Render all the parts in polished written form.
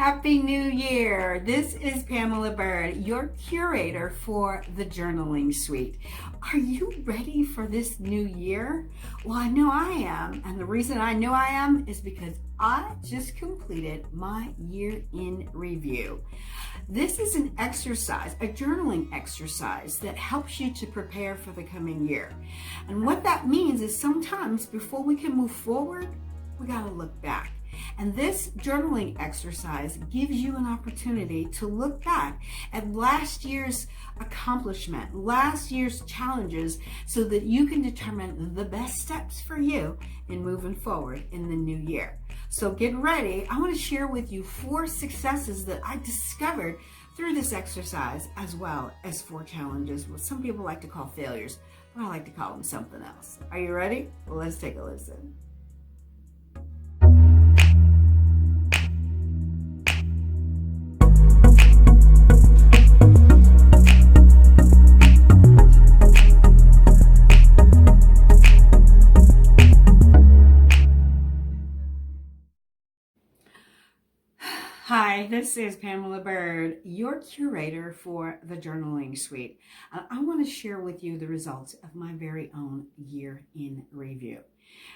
Happy New Year! This is Pamela Bird, your curator for the Journaling Suite. Are you ready for this new year? Well, I know I am, and the reason I know I am is because I just completed my year in review. This is an exercise, a journaling exercise that helps you to prepare for the coming year. And what that means is sometimes before we can move forward, we got to look back. And this journaling exercise gives you an opportunity to look back at last year's accomplishment, last year's challenges, so that you can determine the best steps for you in moving forward in the new year. So get ready. I want to share with you 4 successes that I discovered through this exercise, as well as 4 challenges, what some people like to call failures, but I like to call them something else. Are you ready? Well, let's take a listen. Hi, this is Pamela Bird, your curator for the Journaling Suite. I want to share with you the results of my very own year in review.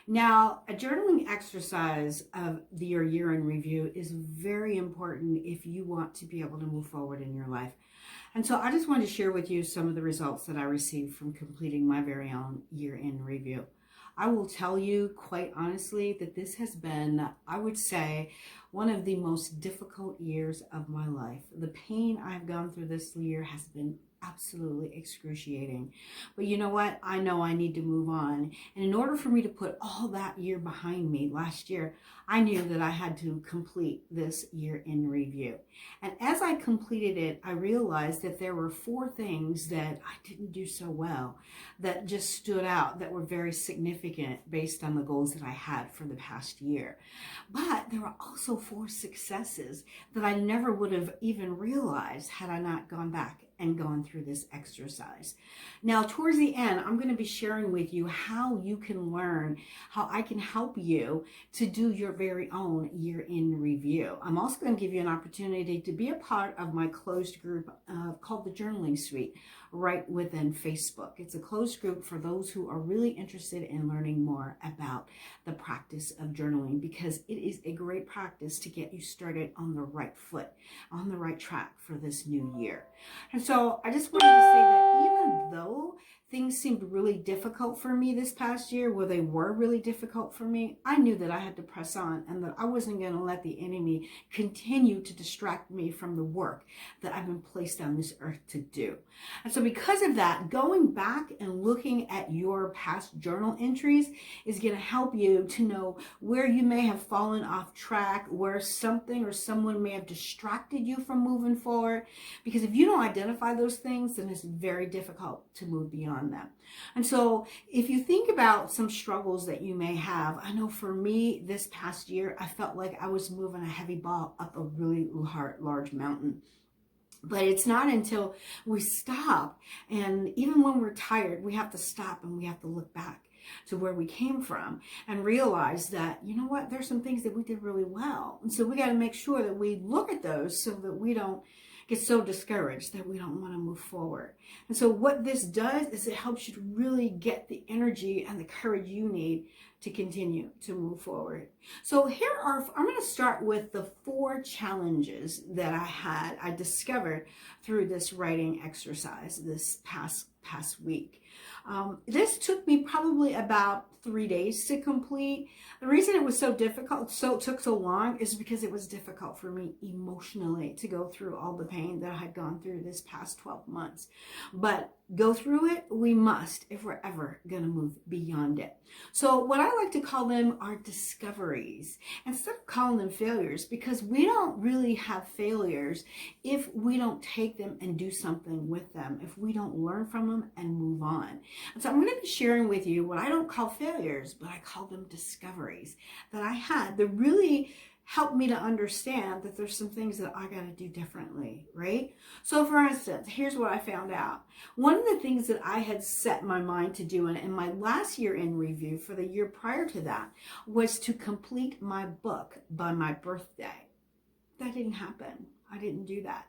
Now, a journaling exercise of your year in review is very important if you want to be able to move forward in your life. And so I just wanted to share with you some of the results that I received from completing my very own year in review. I will tell you quite honestly that this has been, I would say, one of the most difficult years of my life. The pain I've gone through this year has been absolutely excruciating. But you know what? I know I need to move on. And in order for me to put all that year behind me last year, I knew that I had to complete this year in review. And as I completed it, I realized that there were 4 things that I didn't do so well that just stood out, that were very significant based on the goals that I had for the past year. But there were also 4 successes that I never would have even realized had I not gone back and gone through this exercise. Now, towards the end, I'm going to be sharing with you how you can learn, how I can help you to do your very own year in review. I'm also going to give you an opportunity to be a part of my closed group called the Journaling Suite right within Facebook. It's a closed group for those who are really interested in learning more about the practice of journaling, because it is a great practice to get you started on the right foot, on the right track for this new year. And so I just wanted to say that even though things seemed really difficult for me this past year, where they were really difficult for me, I knew that I had to press on and that I wasn't going to let the enemy continue to distract me from the work that I've been placed on this earth to do. And so because of that, going back and looking at your past journal entries is going to help you to know where you may have fallen off track, where something or someone may have distracted you from moving forward. Because if you don't identify those things, then it's very difficult to move beyond them. And so if you think about some struggles that you may have, I know for me this past year, I felt like I was moving a heavy ball up a really large mountain. But it's not until we stop, and even when we're tired, we have to stop and we have to look back to where we came from and realize that, you know what, there's some things that we did really well. And so we got to make sure that we look at those so that we don't get so discouraged that we don't want to move forward. And so what this does is it helps you to really get the energy and the courage you need to continue to move forward. So I'm going to start with the 4 challenges that I discovered through this writing exercise this past week. This took me probably about 3 days to complete. The reason it was so difficult, took so long, is because it was difficult for me emotionally to go through all the pain that I had gone through this past 12 months. But go through it, we must, if we're ever going to move beyond it. So what I like to call them are discoveries, instead of calling them failures, because we don't really have failures if we don't take them and do something with them, if we don't learn from them and move on. And so I'm going to be sharing with you what I don't call failures, but I call them discoveries that I had that really helped me to understand that there's some things that I got to do differently, right? So for instance, here's what I found out. One of the things that I had set my mind to do in my last year in review for the year prior to that was to complete my book by my birthday. that didn't happen. I didn't do that.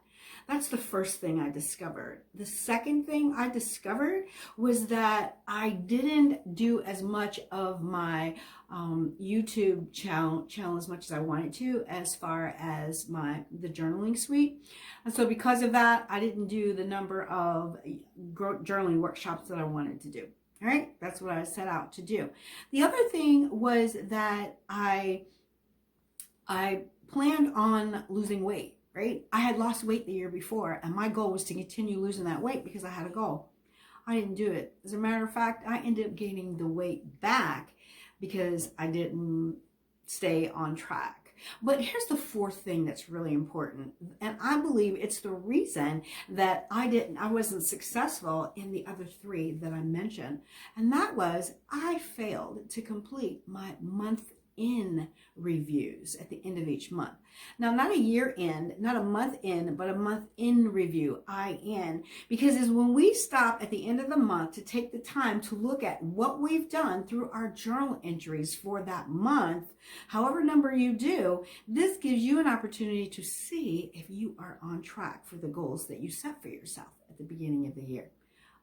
That's the first thing I discovered. The second thing I discovered was that I didn't do as much of my YouTube channel as much as I wanted to, as far as the journaling suite. And so because of that, I didn't do the number of journaling workshops that I wanted to do. All right, that's what I set out to do. The other thing was that I planned on losing weight, right? I had lost weight the year before, and my goal was to continue losing that weight because I had a goal. I didn't do it. As a matter of fact, I ended up gaining the weight back because I didn't stay on track. But here's the fourth thing that's really important, and I believe it's the reason that I wasn't successful in the other three that I mentioned, and that was I failed to complete my month-in reviews at the end of each month. Now, not a year end, not a month in, but a month in review, IN, because it's when we stop at the end of the month to take the time to look at what we've done through our journal entries for that month, however number you do, this gives you an opportunity to see if you are on track for the goals that you set for yourself at the beginning of the year.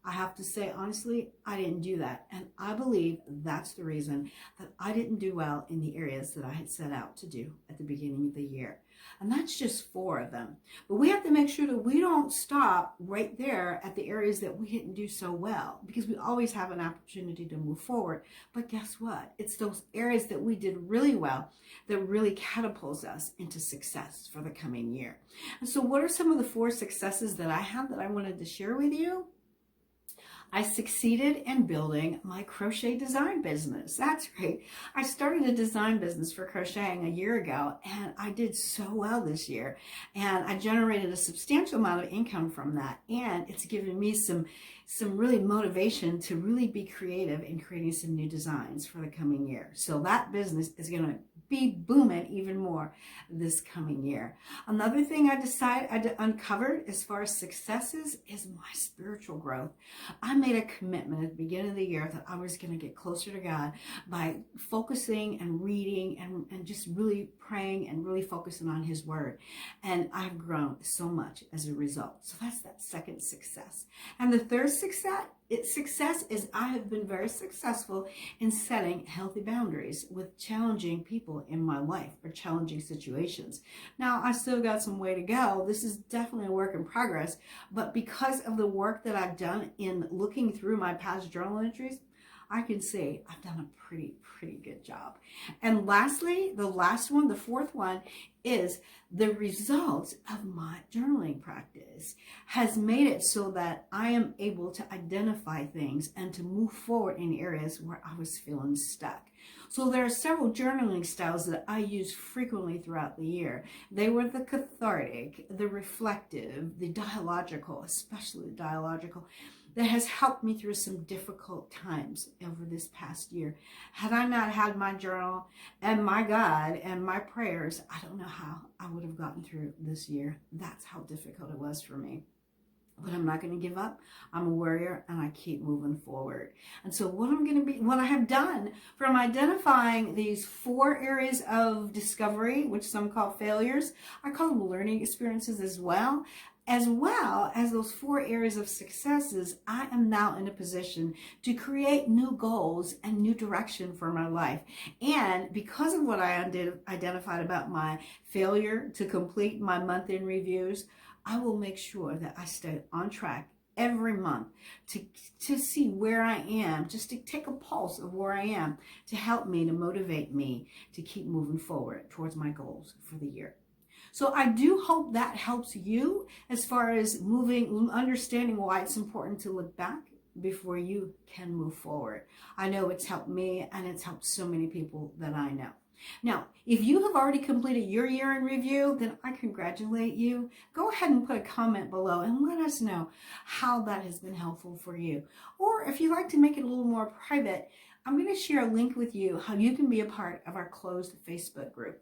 I have to say, honestly, I didn't do that. And I believe that's the reason that I didn't do well in the areas that I had set out to do at the beginning of the year. And that's just 4 of them. But we have to make sure that we don't stop right there at the areas that we didn't do so well, because we always have an opportunity to move forward. But guess what? It's those areas that we did really well that really catapults us into success for the coming year. And so what are some of the 4 successes that I have that I wanted to share with you? I succeeded in building my crochet design business. That's right. I started a design business for crocheting a year ago, and I did so well this year. And I generated a substantial amount of income from that. And it's given me some really motivation to really be creative in creating some new designs for the coming year. So that business is going to be booming even more this coming year. Another thing I uncovered as far as successes is my spiritual growth. I made a commitment at the beginning of the year that I was going to get closer to God by focusing and reading and just really praying and really focusing on His Word. And I've grown so much as a result. So that's that second success. And the third success is I have been very successful in setting healthy boundaries with challenging people in my life or challenging situations. Now, I still got some way to go. This is definitely a work in progress, but because of the work that I've done in looking through my past journal entries, I can say I've done a pretty good job. And lastly, the last one, the fourth one, is the results of my journaling practice has made it so that I am able to identify things and to move forward in areas where I was feeling stuck. So there are several journaling styles that I use frequently throughout the year. They were the cathartic, the reflective, the dialogical, especially the dialogical, that has helped me through some difficult times over this past year. Had I not had my journal and my God and my prayers, I don't know how I would have gotten through this year. That's how difficult it was for me. But I'm not going to give up. I'm a warrior and I keep moving forward. And so what I have done from identifying these 4 areas of discovery, which some call failures, I call them learning experiences as well as those 4 areas of successes, I am now in a position to create new goals and new direction for my life. And because of what I identified about my failure to complete my month-end reviews, I will make sure that I stay on track every month to see where I am, just to take a pulse of where I am, to help me, to motivate me to keep moving forward towards my goals for the year. So I do hope that helps you as far as understanding why it's important to look back before you can move forward. I know it's helped me and it's helped so many people that I know. Now, if you have already completed your year in review, then I congratulate you. Go ahead and put a comment below and let us know how that has been helpful for you. Or if you'd like to make it a little more private, I'm going to share a link with you how you can be a part of our closed Facebook group,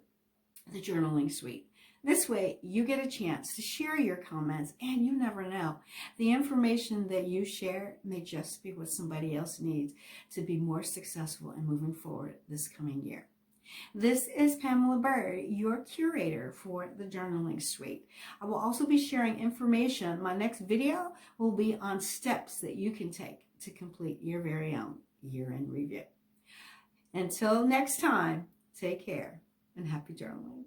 the Journaling Suite. This way, you get a chance to share your comments, and you never know. The information that you share may just be what somebody else needs to be more successful and moving forward this coming year. This is Pamela Bird, your curator for the Journaling Suite. I will also be sharing information. My next video will be on steps that you can take to complete your very own year-end review. Until next time, take care and happy journaling.